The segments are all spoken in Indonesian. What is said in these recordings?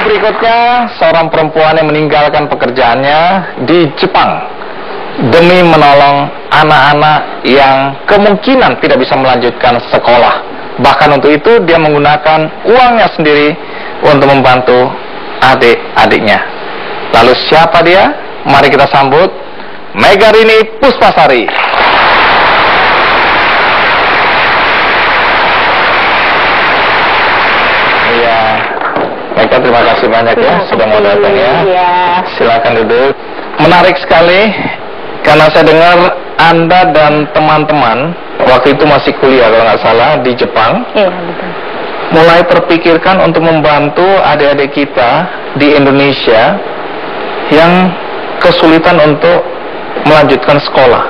Berikutnya, seorang perempuan yang meninggalkan pekerjaannya di Jepang demi menolong anak-anak yang kemungkinan tidak bisa melanjutkan sekolah. Bahkan untuk itu dia menggunakan uangnya sendiri untuk membantu adik-adiknya. Lalu siapa dia? Mari kita sambut Megarini Puspasari. Mega, terima kasih banyak ya sudah mau datang ya. Silakan duduk. Menarik sekali karena saya dengar Anda dan teman-teman waktu itu masih kuliah kalau nggak salah di Jepang. Iya, betul. Mulai terpikirkan untuk membantu adik-adik kita di Indonesia yang kesulitan untuk melanjutkan sekolah.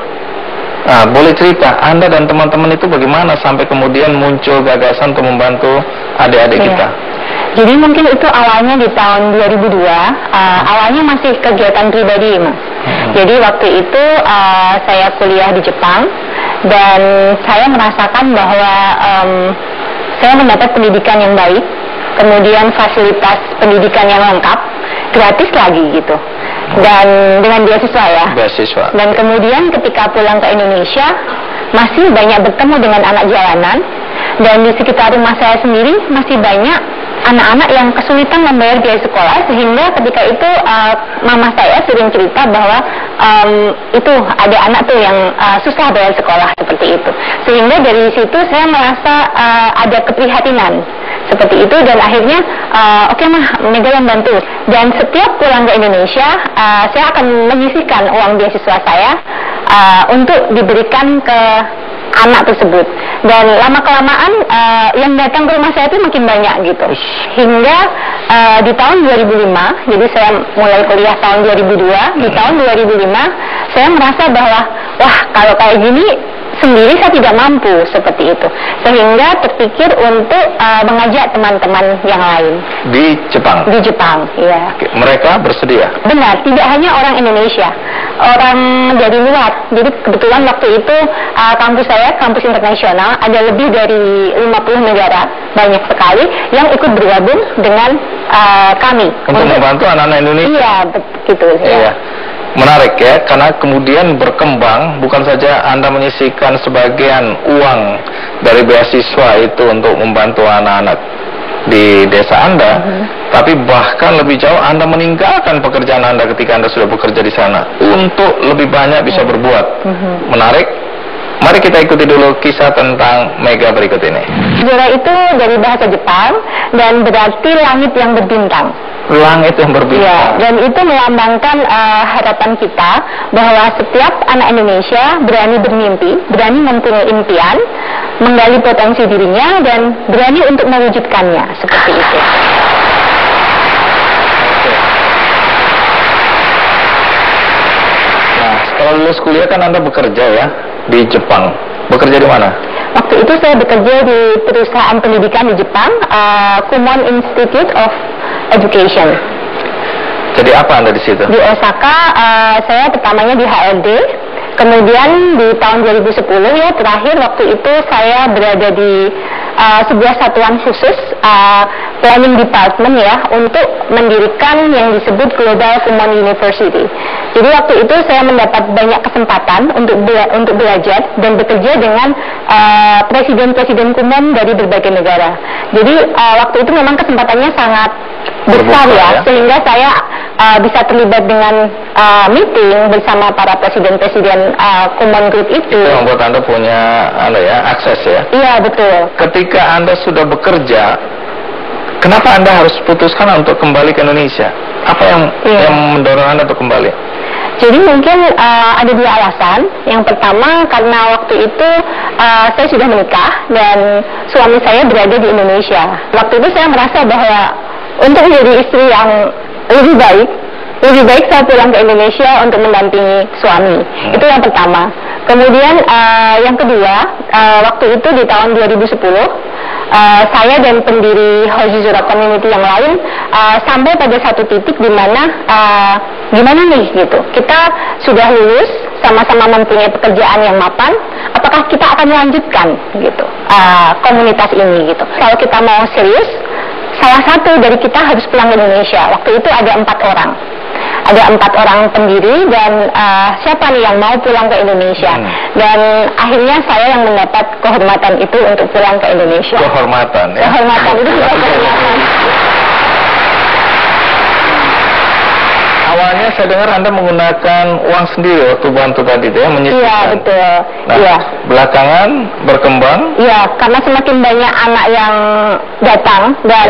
Nah, boleh cerita Anda dan teman-teman itu bagaimana sampai kemudian muncul gagasan untuk membantu adik-adik kita? Jadi mungkin itu awalnya di tahun 2002, awalnya masih kegiatan pribadi, Mas. Jadi waktu itu saya kuliah di Jepang dan saya merasakan bahwa saya mendapat pendidikan yang baik, kemudian fasilitas pendidikan yang lengkap, gratis lagi gitu. Dan dengan beasiswa ya. Beasiswa. Dan kemudian ketika pulang ke Indonesia masih banyak bertemu dengan anak jalanan, dan di sekitar rumah saya sendiri masih banyak anak-anak yang kesulitan membayar biaya sekolah, sehingga ketika itu mama saya sering cerita bahwa itu ada anak tuh yang susah bayar sekolah seperti itu. Sehingga dari situ saya merasa ada keprihatinan seperti itu, dan akhirnya oke mah, Mega yang bantu. Dan setiap pulang ke Indonesia saya akan menyisihkan uang beasiswa saya untuk diberikan ke anak tersebut. Dan lama-kelamaan yang datang ke rumah saya itu makin banyak gitu. Hingga di tahun 2005, jadi saya mulai kuliah tahun 2002, di tahun 2005 saya merasa bahwa wah, kalau kayak gini sendiri saya tidak mampu seperti itu, sehingga terpikir untuk mengajak teman-teman yang lain di Jepang. Di Jepang, iya. Mereka bersedia? Benar, tidak hanya orang Indonesia, orang dari luar. Jadi kebetulan waktu itu kampus saya, kampus internasional, ada lebih dari 50 negara, banyak sekali yang ikut bergabung dengan kami untuk membantu anak-anak Indonesia. Iya, begitu. Iya. Menarik ya, karena kemudian berkembang, bukan saja Anda menyisihkan sebagian uang dari beasiswa itu untuk membantu anak-anak di desa Anda, tapi bahkan lebih jauh Anda meninggalkan pekerjaan Anda ketika Anda sudah bekerja di sana untuk lebih banyak bisa berbuat. Menarik. Mari kita ikuti dulu kisah tentang Mega berikut ini. Jura itu dari bahasa Jepang dan berarti langit yang berbintang. Langit yang berbintang. Ya, dan itu melambangkan harapan kita bahwa setiap anak Indonesia berani bermimpi, berani mempunyai impian, menggali potensi dirinya, dan berani untuk mewujudkannya, seperti itu. Nah, setelah lulus kuliah kan Anda bekerja ya di Jepang. Bekerja di mana? Waktu itu saya bekerja di perusahaan pendidikan di Jepang, Kumon Institute of Education. Jadi apa Anda di situ? Di Osaka, saya pertamanya di HRD, kemudian di tahun 2010 ya, terakhir waktu itu saya berada di sebuah satuan khusus planning department ya, untuk mendirikan yang disebut Global Kumon University. Jadi waktu itu saya mendapat banyak kesempatan untuk belajar dan bekerja dengan presiden-presiden Kumon dari berbagai negara. Jadi waktu itu memang kesempatannya sangat besar ya, sehingga saya bisa terlibat dengan meeting bersama para presiden-presiden Kumon Group itu. Itu membuat Anda punya akses ya? Iya, betul. Ketika Anda sudah bekerja, kenapa Anda harus putuskan untuk kembali ke Indonesia? Apa yang mendorong Anda untuk kembali? Jadi mungkin ada dua alasan. Yang pertama karena waktu itu saya sudah menikah dan suami saya berada di Indonesia. Waktu itu saya merasa bahwa untuk menjadi istri yang lebih baik saya pulang ke Indonesia untuk mendampingi suami. Itu yang pertama. Kemudian yang kedua, waktu itu di tahun 2010 saya dan pendiri Hojizura Community yang lain sampai pada satu titik di mana gimana nih gitu, kita sudah lulus, sama-sama mempunyai pekerjaan yang mapan, apakah kita akan melanjutkan gitu komunitas ini gitu. Kalau kita mau serius, salah satu dari kita harus pulang ke Indonesia. Waktu itu ada 4 orang. Ada 4 orang pendiri dan siapa nih yang mau pulang ke Indonesia. Dan akhirnya saya yang mendapat kehormatan itu untuk pulang ke Indonesia. Kehormatan ya? Kehormatan itu juga kehormatan. Awalnya saya dengar Anda menggunakan uang sendiri waktu bantu tadi ya, menyisihkan. Iya, betul. Nah, iya. Belakangan berkembang. Iya, karena semakin banyak anak yang datang dan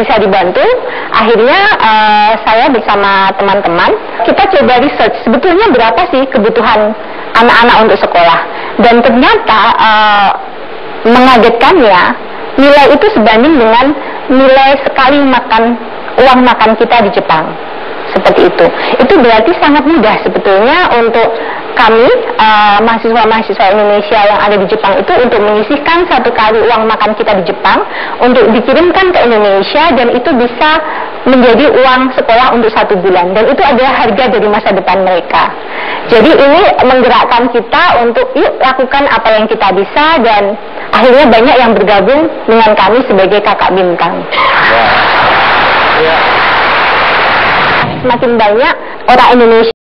bisa dibantu, akhirnya saya bersama teman-teman, kita coba research sebetulnya berapa sih kebutuhan anak-anak untuk sekolah. Dan ternyata mengagetkannya, nilai itu sebanding dengan nilai sekali uang makan kita di Jepang. Seperti itu. Itu berarti sangat mudah sebetulnya untuk kami mahasiswa-mahasiswa Indonesia yang ada di Jepang itu untuk menyisihkan 1 kali uang makan kita di Jepang untuk dikirimkan ke Indonesia, dan itu bisa menjadi uang sekolah untuk 1 bulan, dan itu adalah harga dari masa depan mereka. Jadi ini menggerakkan kita untuk yuk lakukan apa yang kita bisa, dan akhirnya banyak yang bergabung dengan kami sebagai kakak bintang. Semakin banyak orang Indonesia